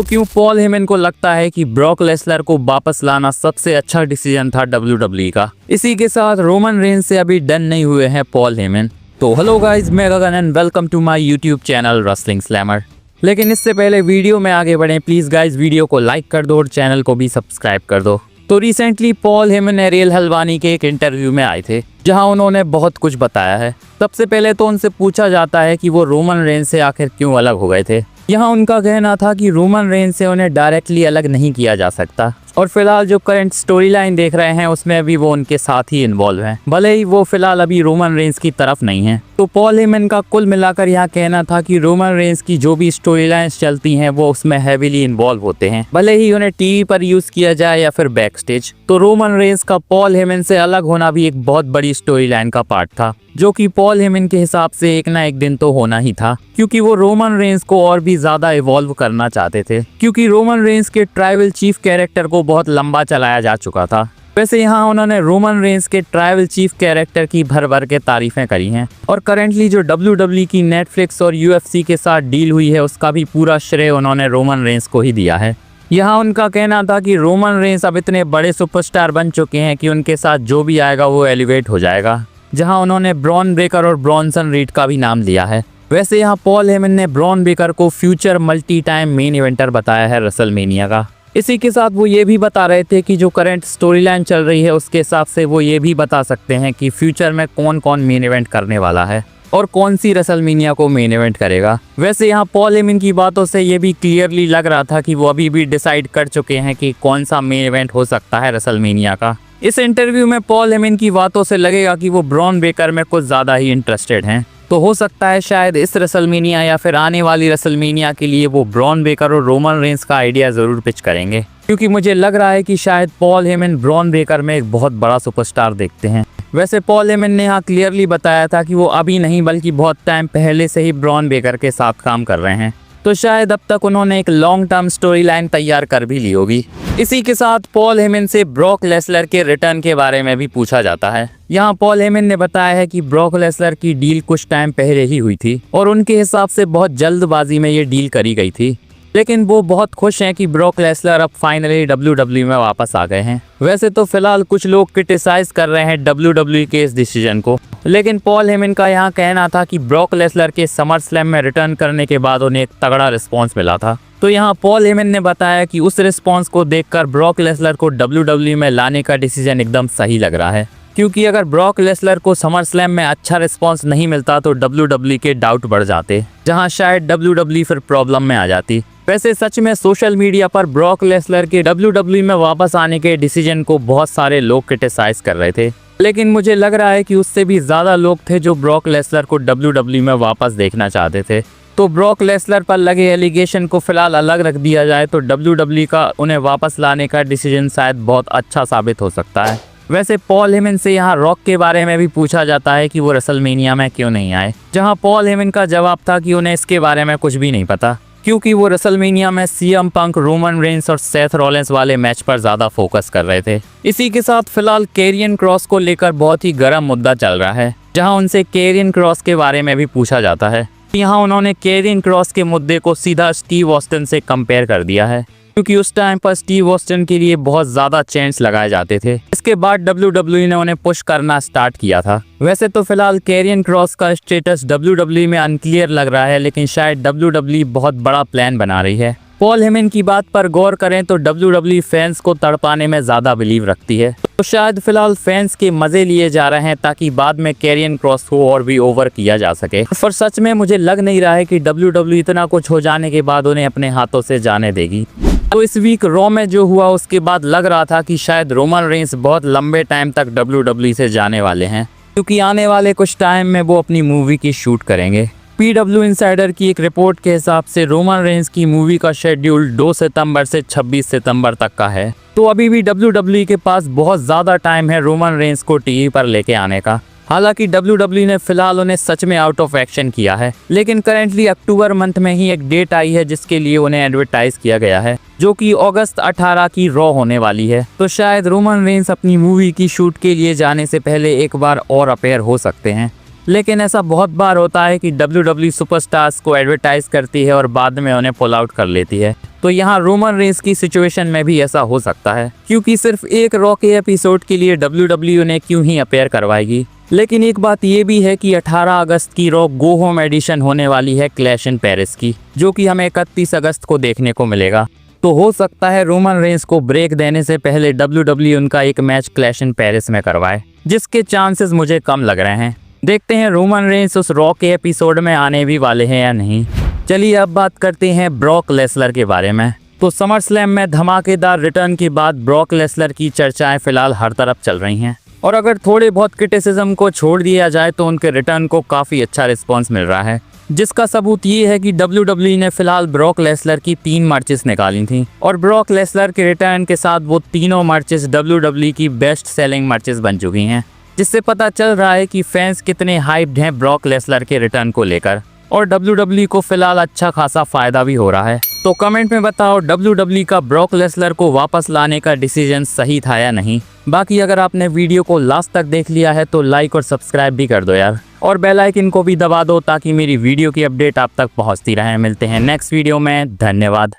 क्यों Paul Heyman को लगता है कि ब्रॉक लेसनर को वापस लाना सबसे अच्छा डिसीजन था WWE का। इसी के साथ रोमन रेंज से अभी डन नहीं हुए हैं पॉल हेमन। तो हेलो गाइज, मैं Gagan and welcome to my YouTube channel wrestling slammer. लेकिन इससे पहले वीडियो में आगे बढ़ें, प्लीज गाइज वीडियो को लाइक कर दो और चैनल को भी सब्सक्राइब कर दो। तो रिसेंटली पॉल हेमन एरियल हल्वानी के एक इंटरव्यू में आए थे, जहां उन्होंने बहुत कुछ बताया है। सबसे पहले तो उनसे पूछा जाता है कि वो रोमन रेंज से आखिर क्यों अलग हो गए थे। यहाँ उनका कहना था कि रोमन रेंज से उन्हें डायरेक्टली अलग नहीं किया जा सकता और फिलहाल जो करंट स्टोरी लाइन देख रहे हैं उसमें अभी वो उनके साथ ही इन्वॉल्व हैं, भले ही वो फिलहाल अभी रोमन रेंज की तरफ नहीं है। तो पॉल हेमन का कुल मिलाकर यहाँ कहना था कि रोमन रेंज की जो भी स्टोरी लाइन्स चलती हैं वो उसमें हैवीली इन्वॉल्व होते हैं, भले ही उन्हें टीवी पर यूज किया जाए या फिर बैक स्टेज। तो रोमन रेंज का पॉल हेमन से अलग होना भी एक बहुत बड़ी स्टोरी लाइन का पार्ट था, जो कि पॉल हेमन के हिसाब से एक ना एक दिन तो होना ही था, क्योंकि वो रोमन रेंज को और भी ज्यादा इवॉल्व करना चाहते थे। क्योंकि रोमन रेंज के ट्राइबल चीफ कैरेक्टर को बहुत लंबा चलाया जा चुका था। वैसे यहाँ उन्होंने रोमन रेंज के ट्राइबल चीफ कैरेक्टर की भर भर के तारीफें करी हैं और करेंटली जो WWE की नेटफ्लिक्स और UFC के साथ डील हुई है उसका भी पूरा श्रेय उन्होंने रोमन रेंज को ही दिया है। यहाँ उनका कहना था कि रोमन रेंज अब इतने बड़े सुपरस्टार बन चुके हैं कि उनके साथ जो भी आएगा वो एलिवेट हो जाएगा, जहाँ उन्होंने ब्रॉन ब्रेकर और ब्रॉनसन रीड का भी नाम लिया है। वैसे यहाँ पॉल हेमन ने ब्रॉन ब्रेकर को future multi time main Evander बताया है रेसलमेनिया का। इसी के साथ वो ये भी बता रहे थे कि जो करंट स्टोरी लाइन चल रही है उसके हिसाब से वो ये भी बता सकते हैं कि फ्यूचर में कौन कौन मेन इवेंट करने वाला है और कौन सी रेसलमेनिया को मेन इवेंट करेगा। वैसे यहाँ पॉल हेमन की बातों से ये भी क्लियरली लग रहा था कि वो अभी भी डिसाइड कर चुके हैं कि कौन सा मेन इवेंट हो सकता है रेसलमेनिया का। इस इंटरव्यू में पॉल हेमन की बातों से लगेगा कि वो ब्रॉन ब्रेकर में कुछ ज़्यादा ही इंटरेस्टेड हैं। तो हो सकता है शायद इस रेसलमेनिया या फिर आने वाली रेसलमेनिया के लिए वो ब्रॉन ब्रेकर और रोमन रेंज का आइडिया ज़रूर पिच करेंगे, क्योंकि मुझे लग रहा है कि शायद पॉल हेमन ब्रॉन ब्रेकर में एक बहुत बड़ा सुपरस्टार देखते हैं। वैसे पॉल हेमन ने यहाँ क्लियरली बताया था कि वो अभी नहीं बल्कि बहुत टाइम पहले से ही ब्रॉन ब्रेकर के साथ काम कर रहे हैं, तो शायद अब तक उन्होंने एक लॉन्ग टर्म स्टोरी लाइन तैयार कर भी ली होगी। इसी के साथ पॉल हेमन से ब्रॉक लेसनर के रिटर्न के बारे में भी पूछा जाता है। यहाँ पॉल हेमन ने बताया है कि ब्रॉक लेसनर की डील कुछ टाइम पहले ही हुई थी और उनके हिसाब से बहुत जल्दबाजी में ये डील करी गई थी, लेकिन वो बहुत खुश हैं कि ब्रॉक लेसनर अब फाइनली WWE में वापस आ गए हैं। वैसे तो फिलहाल कुछ लोग क्रिटिसाइज कर रहे हैं WWE के इस डिसीजन को, लेकिन पॉल हेमन का यहाँ कहना था कि ब्रॉक लेसनर के समर स्लैम में रिटर्न करने के बाद उन्हें एक तगड़ा रिस्पॉन्स मिला था। तो यहाँ पॉल हेमन ने बताया कि उस रिस्पॉन्स को देखकर ब्रॉक लेसनर को WWE में लाने का डिसीजन एकदम सही लग रहा है, क्योंकि अगर ब्रॉक लेसनर को समर स्लैम में अच्छा रिस्पॉन्स नहीं मिलता तो WWE के डाउट बढ़ जाते, जहां शायद WWE फिर प्रॉब्लम में आ जाती। वैसे सच में सोशल मीडिया पर ब्रॉक लेसनर के WWE में वापस आने के डिसीजन को बहुत सारे लोग क्रिटिसाइज कर रहे थे, लेकिन मुझे लग रहा है कि उससे भी ज़्यादा लोग थे जो ब्रॉक लेसनर को WWE में वापस देखना चाहते थे। तो ब्रॉक लेसनर पर लगे एलिगेशन को फिलहाल अलग रख दिया जाए तो WWE का उन्हें वापस लाने का डिसीजन शायद बहुत अच्छा साबित हो सकता है। वैसे पॉल हेमन से यहाँ रॉक के बारे में भी पूछा जाता है कि वो रेसलमेनिया में क्यों नहीं आए, जहाँ पॉल हेमन का जवाब था कि उन्हें इसके बारे में कुछ भी नहीं पता, क्योंकि वो रेसलमेनिया में CM पंक, रोमन रेंज और सेथ रॉलिंस वाले मैच पर ज्यादा फोकस कर रहे थे। इसी के साथ फिलहाल कैरियन क्रॉस को लेकर बहुत ही गर्म मुद्दा चल रहा है, जहां उनसे कैरियन क्रॉस के बारे में भी पूछा जाता है। यहाँ उन्होंने कैरियन क्रॉस के मुद्दे को सीधा स्टीव ऑस्टिन से कंपेयर कर दिया है, क्योंकि उस टाइम पर स्टीव ऑस्टिन के लिए बहुत ज्यादा चेंज लगाए जाते थे। इसके बाद WWE ने उन्हें पुश करना स्टार्ट किया था। वैसे तो फिलहाल कैरियन क्रॉस का स्टेटस WWE में अनक्लियर लग रहा है, लेकिन शायद WWE बहुत बड़ा प्लान बना रही है। पॉल हेमन की बात पर गौर करें तो WWE फैंस को तड़पाने में ज्यादा बिलीव रखती है, तो शायद फिलहाल फैंस के मजे लिए जा रहे हैं ताकि बाद में कैरियन क्रॉस को और भी ओवर किया जा सके। पर सच में मुझे लग नहीं रहा है कि WWE इतना कुछ हो जाने के बाद उन्हें अपने हाथों से जाने देगी। तो इस वीक रॉ में जो हुआ उसके बाद लग रहा था कि शायद रोमन रेंज बहुत लंबे टाइम तक WWE से जाने वाले हैं, क्योंकि आने वाले कुछ टाइम में वो अपनी मूवी की शूट करेंगे। PW इनसाइडर की एक रिपोर्ट के हिसाब से रोमन रेंज की मूवी का शेड्यूल 2 सितंबर से 26 सितंबर तक का है, तो अभी भी WWE के पास बहुत ज़्यादा टाइम है रोमन रेंज को टीवी पर लेके आने का। हालांकि WWE ने फिलहाल उन्हें सच में आउट ऑफ एक्शन किया है, लेकिन करेंटली अक्टूबर मंथ में ही एक डेट आई है जिसके लिए उन्हें एडवर्टाइज किया गया है, जो कि अगस्त 18 की रॉ होने वाली है। तो शायद रोमन रेंज अपनी मूवी की शूट के लिए जाने से पहले एक बार और अपेयर हो सकते हैं। लेकिन ऐसा बहुत बार होता है कि WWE सुपरस्टार्स को एडवर्टाइज करती है और बाद में उन्हें पुल आउट कर लेती है। तो यहाँ रोमन रेंस की सिचुएशन में भी ऐसा हो सकता है, क्योंकि सिर्फ एक रॉ के एपिसोड के लिए WWE उन्हें क्यों ही अपेयर करवाएगी। लेकिन एक बात ये भी है कि 18 अगस्त की रॉ गो होम एडिशन होने वाली है क्लैश इन पेरिस की, जो कि हमें 31 अगस्त को देखने को मिलेगा। तो हो सकता है रोमन रेंस को ब्रेक देने से पहले WWE उनका एक मैच क्लैश इन पेरिस में करवाए, जिसके चांसेस मुझे कम लग रहे हैं। देखते हैं रोमन रेंस उस रॉ के एपिसोड में आने भी वाले हैं या नहीं। चलिए अब बात करते हैं ब्रॉक लेसलर के बारे में। तो समर स्लैम में धमाकेदार रिटर्न के बाद ब्रॉक लेसलर की चर्चाएं फिलहाल हर तरफ चल रही हैं, और अगर थोड़े बहुत क्रिटिसिज्म को छोड़ दिया जाए तो उनके रिटर्न को काफ़ी अच्छा रिस्पॉन्स मिल रहा है, जिसका सबूत ये है कि WWE ने फिलहाल ब्रॉक लेसलर की 3 मर्चेस निकाली थी, और ब्रॉक लेसलर के रिटर्न के साथ वो तीनों मर्चेस WWE की बेस्ट सेलिंग मर्चेस बन चुकी हैं, जिससे पता चल रहा है कि फैंस कितने हाइप्ड हैं ब्रॉक लेसलर के रिटर्न को लेकर, और WWE को फिलहाल अच्छा खासा फायदा भी हो रहा है। तो कमेंट में बताओ WWE का ब्रॉक लेसलर को वापस लाने का डिसीजन सही था या नहीं। बाकी अगर आपने वीडियो को लास्ट तक देख लिया है तो लाइक और सब्सक्राइब भी कर दो यार, और बेल आइकन को भी दबा दो ताकि मेरी वीडियो की अपडेट आप तक पहुंचती रहे। मिलते हैं नेक्स्ट वीडियो में, धन्यवाद।